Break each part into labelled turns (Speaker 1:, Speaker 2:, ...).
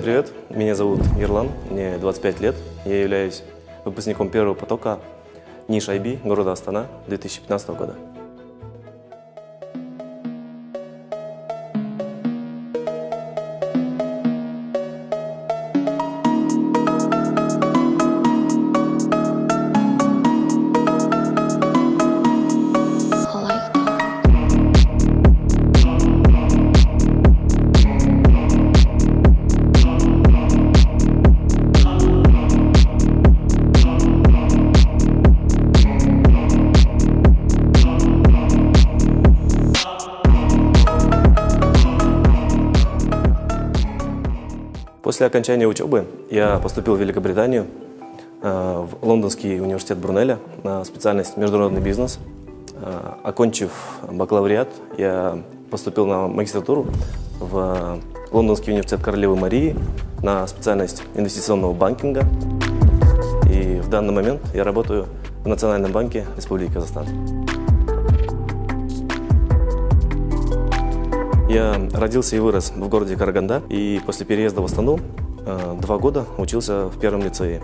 Speaker 1: Всем привет, меня зовут Ерлан, мне 25 лет, я являюсь выпускником первого потока НИШ IB города Астана 2015 года. После окончания учебы я поступил в Великобританию, в Лондонский университет Брунеля на специальность международный бизнес. Окончив бакалавриат, я поступил на магистратуру в Лондонский университет Королевы Марии на специальность инвестиционного банкинга. И в данный момент я работаю в Национальном банке Республики Казахстан. Я родился и вырос в городе Караганда, и после переезда в Астану 2 года учился в первом лицее.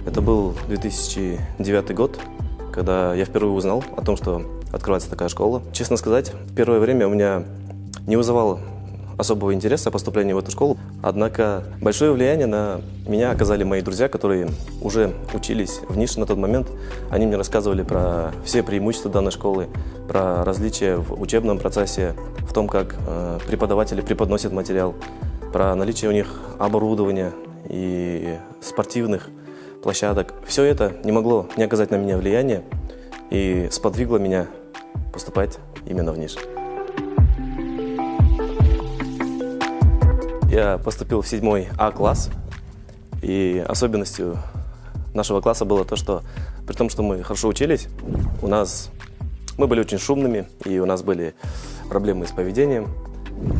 Speaker 1: Это был 2009 год, когда я впервые узнал о том, что открывается такая школа. Честно сказать, в первое время у меня не вызывало особого интереса поступление в эту школу, однако большое влияние на меня оказали мои друзья, которые уже учились в НИШ на тот момент. Они мне рассказывали про все преимущества данной школы, про различия в учебном процессе, в том, как преподаватели преподносят материал, про наличие у них оборудования и спортивных площадок. Все это не могло не оказать на меня влияния и сподвигло меня поступать именно в НИШ. Я поступил в 7 А-класс, и особенностью нашего класса было то, что при том, что мы хорошо учились, мы были очень шумными, и у нас были проблемы с поведением.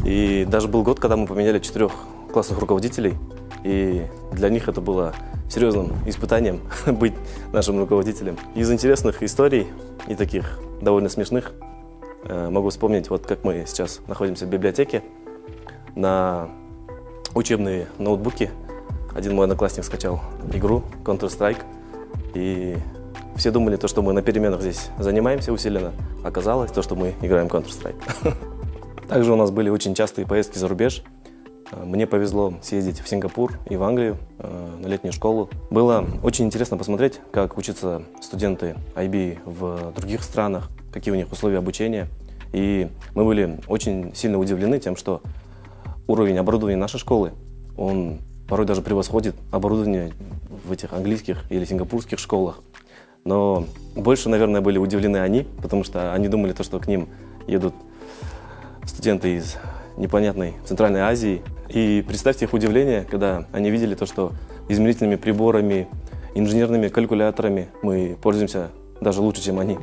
Speaker 1: И даже был год, когда мы поменяли 4 классных руководителей, и для них это было серьезным испытанием быть нашим руководителем. Из интересных историй и таких довольно смешных могу вспомнить, вот как мы сейчас находимся в библиотеке, на учебные ноутбуки один мой одноклассник скачал игру Counter-Strike, и все думали, что мы на переменах здесь занимаемся усиленно. Оказалось, что мы играем Counter-Strike. Также у нас были очень частые поездки за рубеж. Мне повезло съездить в Сингапур и в Англию на летнюю школу. Было очень интересно посмотреть, как учатся студенты IB в других странах, какие у них условия обучения. И мы были очень сильно удивлены тем, что уровень оборудования нашей школы, он порой даже превосходит оборудование в этих английских или сингапурских школах. Но больше, наверное, были удивлены они, потому что они думали, что к ним едут студенты из непонятной Центральной Азии. И представьте их удивление, когда они видели что измерительными приборами, инженерными калькуляторами мы пользуемся даже лучше, чем они.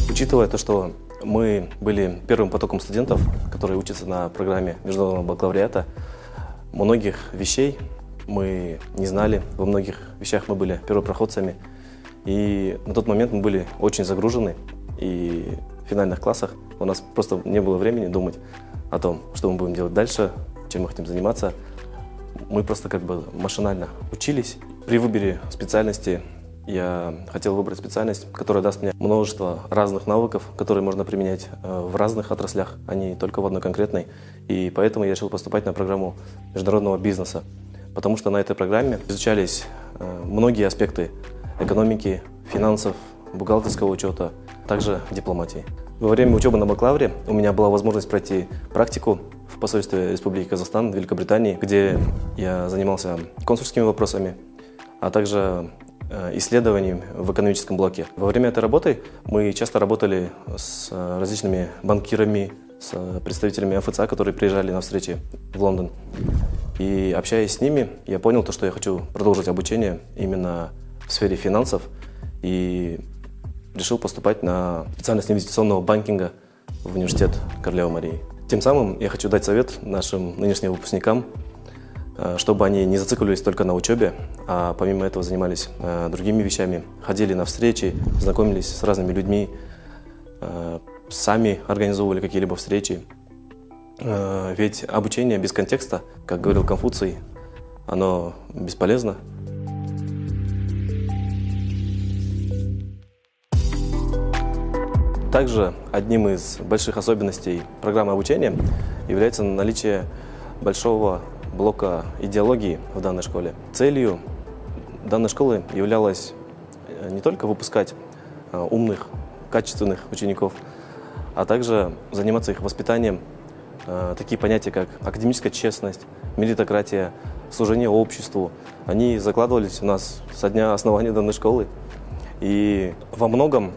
Speaker 1: Учитывая то, что мы были первым потоком студентов, которые учатся на программе международного бакалавриата, многих вещей мы не знали, во многих вещах мы были первопроходцами. И на тот момент мы были очень загружены, и в финальных классах у нас просто не было времени думать о том, что мы будем делать дальше, чем мы хотим заниматься. Мы просто машинально учились. При выборе специальности я хотел выбрать специальность, которая даст мне множество разных навыков, которые можно применять в разных отраслях, а не только в одной конкретной. И поэтому я решил поступать на программу международного бизнеса, потому что на этой программе изучались многие аспекты экономики, финансов, бухгалтерского учета, также дипломатии. Во время учебы на бакалавре у меня была возможность пройти практику в посольстве Республики Казахстан в Великобритании, где я занимался консульскими вопросами, а также исследованием в экономическом блоке. Во время этой работы мы часто работали с различными банкирами, с представителями ФЦА, которые приезжали на встречи в Лондон. И общаясь с ними, я понял, что я хочу продолжить обучение именно в сфере финансов и решил поступать на специальность инвестиционного банкинга в университет Королевы Марии. Тем самым я хочу дать совет нашим нынешним выпускникам, чтобы они не зацикливались только на учебе, а помимо этого занимались другими вещами, ходили на встречи, знакомились с разными людьми, сами организовывали какие-либо встречи Ведь обучение без контекста, как говорил Конфуций, оно бесполезно. Также одним из больших особенностей программы обучения является наличие большого блока идеологии в данной школе. Целью данной школы являлось не только выпускать умных, качественных учеников, а также заниматься их воспитанием. Такие понятия, как академическая честность, меритократия, служение обществу, они закладывались у нас со дня основания данной школы. И во многом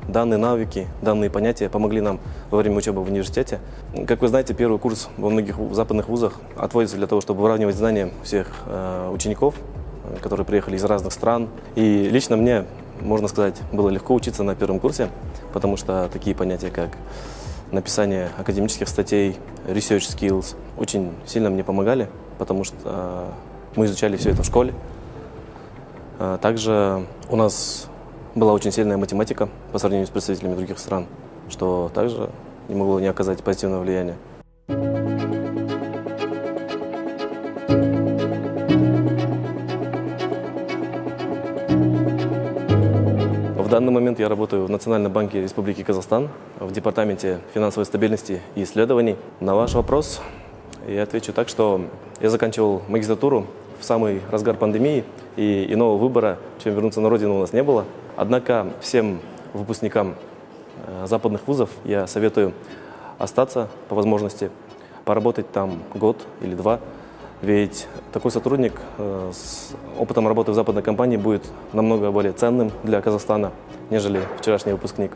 Speaker 1: данные навыки, данные понятия помогли нам во время учебы в университете. Как вы знаете, первый курс во многих западных вузах отводится для того, чтобы выравнивать знания всех учеников, которые приехали из разных стран. И лично мне, можно сказать, было легко учиться на первом курсе, потому что такие понятия, как написание академических статей, research skills, очень сильно мне помогали, потому что мы изучали все это в школе. Также у нас была очень сильная математика по сравнению с представителями других стран, что также не могло не оказать позитивного влияния. В данный момент я работаю в Национальном банке Республики Казахстан в департаменте финансовой стабильности и исследований. На ваш вопрос я отвечу так, что я заканчивал магистратуру в самый разгар пандемии, и иного выбора, чем вернуться на родину, у нас не было. Однако всем выпускникам западных вузов я советую остаться по возможности, поработать там год или два, ведь такой сотрудник с опытом работы в западной компании будет намного более ценным для Казахстана, нежели вчерашний выпускник.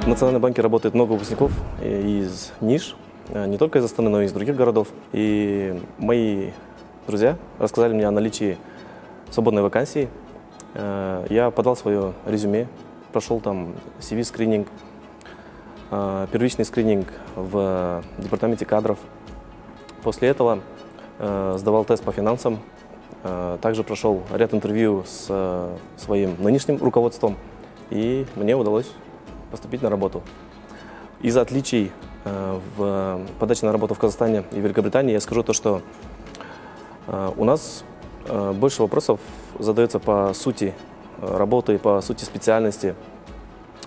Speaker 1: В Национальном банке работает много выпускников из ниш, не только из Астаны, но и из других городов. И мои друзья рассказали мне о наличии свободной вакансии. Я подал свое резюме, прошел там CV-скрининг, первичный скрининг в департаменте кадров. После этого сдавал тест по финансам, также прошел ряд интервью с своим нынешним руководством, и мне удалось поступить на работу. Из-за отличий в подаче на работу в Казахстане и Великобритании я скажу то, что у нас больше вопросов задается по сути работы, по сути специальности,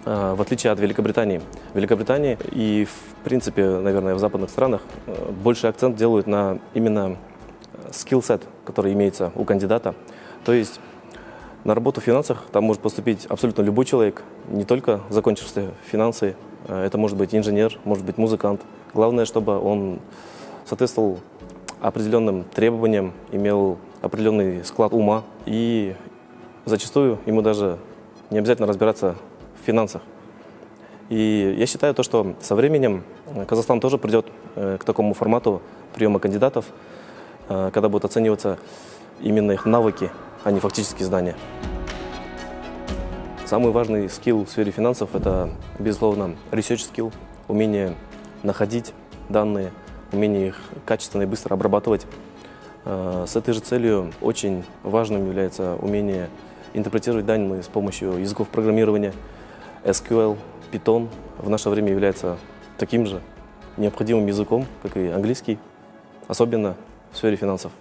Speaker 1: в отличие от Великобритании. В Великобритании и, в принципе, наверное, в западных странах больше акцент делают на именно скилл-сет, который имеется у кандидата. То есть на работу в финансах там может поступить абсолютно любой человек, не только закончивший финансы. Это может быть инженер, может быть музыкант. Главное, чтобы он соответствовал определенным требованиям, имел определенный склад ума. И зачастую ему даже не обязательно разбираться в финансах. И я считаю то, что со временем Казахстан тоже придет к такому формату приема кандидатов, когда будут оцениваться именно их навыки, а не фактические знания. Самый важный скилл в сфере финансов – это, безусловно, research skill, умение находить данные, умение их качественно и быстро обрабатывать. С этой же целью очень важным является умение интерпретировать данные с помощью языков программирования. SQL, Python в наше время является таким же необходимым языком, как и английский, особенно в сфере финансов.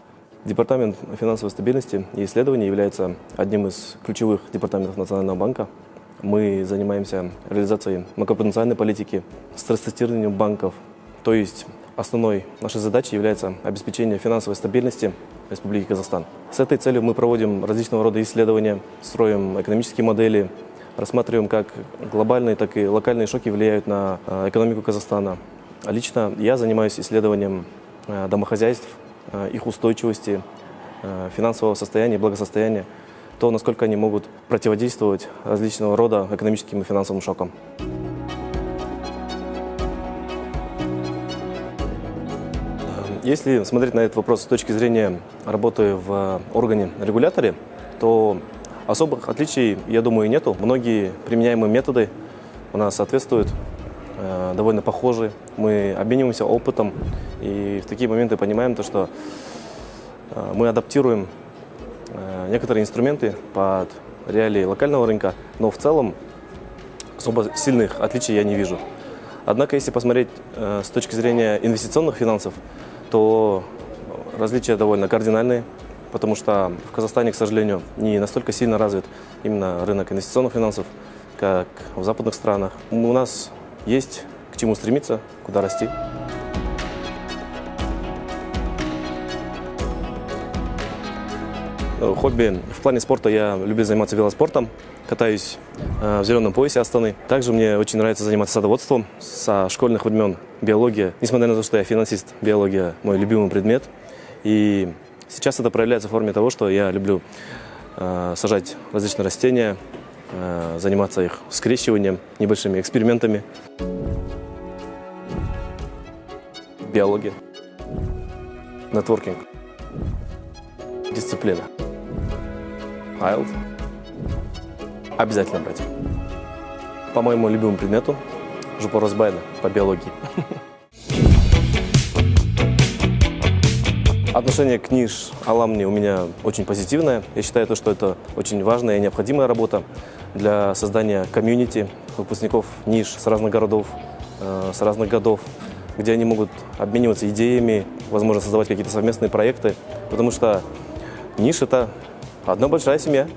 Speaker 1: Департамент финансовой стабильности и исследований является одним из ключевых департаментов Национального банка. Мы занимаемся реализацией макропруденциальной политики, стресс-тестированием банков. То есть основной нашей задачей является обеспечение финансовой стабильности Республики Казахстан. С этой целью мы проводим различного рода исследования, строим экономические модели, рассматриваем, как глобальные, так и локальные шоки влияют на экономику Казахстана. Лично я занимаюсь исследованием домохозяйств, их устойчивости, финансового состояния, благосостояния, то, насколько они могут противодействовать различного рода экономическим и финансовым шокам. Если смотреть на этот вопрос с точки зрения работы в органе-регуляторе, то особых отличий, я думаю, нету. Многие применяемые методы у нас соответствуют, довольно похожи. Мы обмениваемся опытом и в такие моменты понимаем то, что мы адаптируем некоторые инструменты под реалии локального рынка, но в целом особо сильных отличий я не вижу. Однако, если посмотреть с точки зрения инвестиционных финансов, то различия довольно кардинальные, потому что в Казахстане, к сожалению, не настолько сильно развит именно рынок инвестиционных финансов, как в западных странах. У нас есть к чему стремиться, куда расти. Хобби в плане спорта я люблю заниматься велоспортом, катаюсь в зеленом поясе Астаны. Также мне очень нравится заниматься садоводством со школьных времен. Биология, несмотря на то, что я финансист, биология мой любимый предмет. И сейчас это проявляется в форме того, что я люблю сажать различные растения, заниматься их скрещиванием, небольшими экспериментами. Биология, нетворкинг, дисциплина. IELTS обязательно брать. По моему любимому предмету Жупорозбайна по биологии. Отношение к НИШ Аламни у меня очень позитивное. Я считаю, что это очень важная и необходимая работа для создания комьюнити выпускников НИШ с разных городов, с разных годов, где они могут обмениваться идеями, возможно, создавать какие-то совместные проекты, потому что НИШ – это одна большая семья.